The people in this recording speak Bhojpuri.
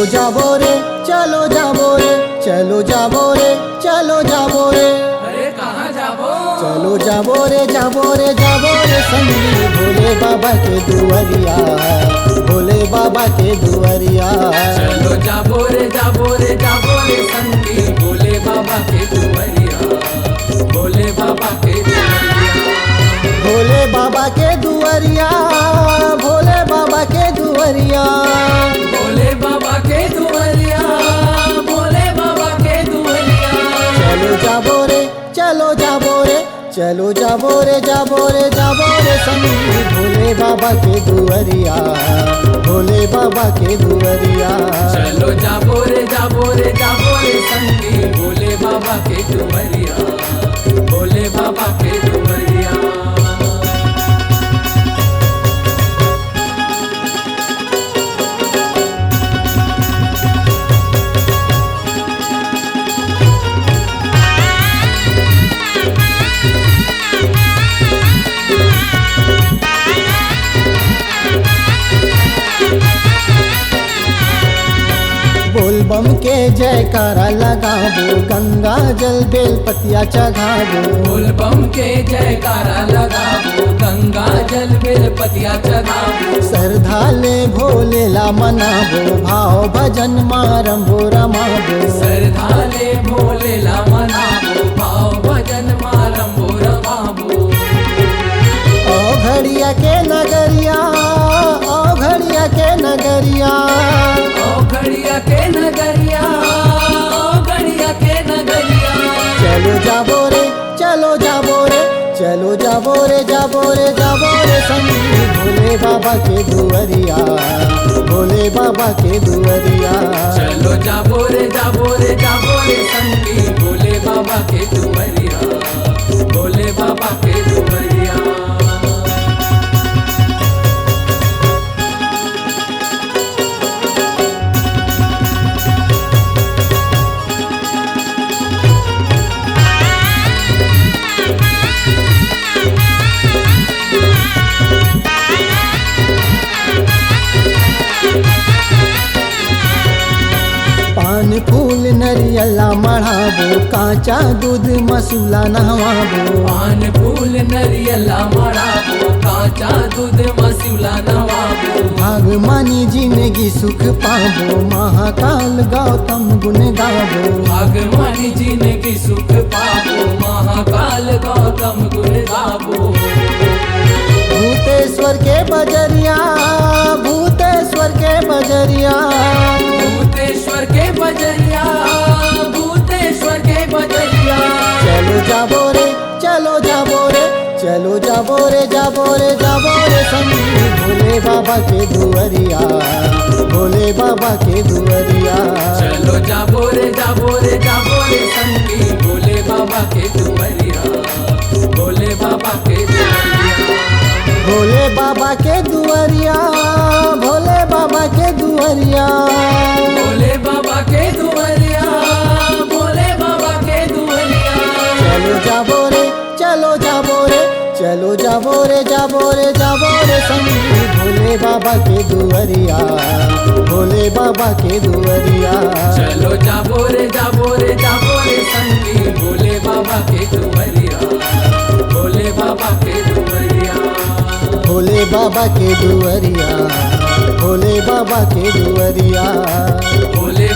चलो जाबो रे, चलो जाबो रे, चलो जाबो रे, चलो जाबो रे। अरे कहाँ जाबो? चलो जाबो रे, जाबो रे, जाबो रे संगी भोले बाबा के दुआरिया, भोले बाबा के दुआरिया। चलो जाबो रे, जाबो रे, जाबो रे संगी भोले बाबा के दुआरिया, भोले बाबा के दुआरिया। भोले बाबा के दुआरिया, भोले बाबा के दुआरिया, भोले बाबा के दुआरिया, भोले बाबा के दुआरिया। चलो जाबो रे, चलो जाबो रे, चलो जाबो रे, जाबो रे, जाबो रे संगी भोले बाबा के दुआरिया, भोले बाबा के दुआरिया। चलो जाबो रे, जाबो रे, जाबो रे संगी भोले बाबा के दुआरिया, भोले बाबा के दुआरिया। बोलबम के जयकारा लगाबो, गंगा जल बेल पतिया चढ़ाबो। बोलबम के जयकारा लगाबो, गंगा जल बेल पतिया चढ़ाबो। श्रद्धा ले भोले ला मनाबो, भाव भजन मारंबो रमाबो। श्रद्धा ले भोले ला मनाबो, भाव भजन मारंबो रमाबो। ओ घड़िया के नगरिया, ओ घड़िया के नगरिया, ओ घड़िया के नगरिया, ओ घड़िया के नगरिया। चलो जाबो रे, चलो जाबो रे, चलो जाबो रे, जाबो रे, जाबो रे संगी भोले बाबा के दुआरिया, भोले बाबा के दुआरिया। चलो जाबो रे, जाबो रे, जाबो रे संगी भोले बाबा के दुआरिया, भोले बाबा के दुआरिया। पान फूल नरियला मढ़ाबो, कांचा दूध मसूला नहवाबो। पान फूल नरियला मढ़ाबो, कांचा दूध मसूला नवाबो। भागमानी जिंदगी सुख पाबो, महाकाल गौतम गुण गाबो। भगवान जिनकी सुख पाबो, महाकाल गौतम गुण गाबो। भूतेश्वर के बजरिया, भूतेश्वर के बजरिया, भूतेश्वर के बजरिया, भूतेश्वर के बजरिया। चलो जाबो रे, चलो जाबो रे, चलो जाबो रे, जाबो रे, जाबो रे संगी भोले बाबा के दुआरिया, भोले बाबा के दुआरिया। चलो जाबो रे, जाबो रे, जाबो रे संगी भोले बाबा के दुआरिया, भोले बाबा के दुआरिया। भोले बाबा के दुआरिया, भोले बाबा के दुआरिया, भोले बाबा के दुआरिया, भोले बाबा के दुआरिया। चलो जाबो रे, चलो जाबो रे, चलो जाबो रे, जाबो रे, जाबो रे संगी भोले बाबा के दुआरिया, भोले बाबा के दुआरिया। चलो जाबो रे, जाबो रे, जाबो रे संगी भोले बाबा के दुआरिया, भोले बाबा के दुआरिया। भोले बाबा के दुआरिया, भोले बाबा के दुआरिया। भोले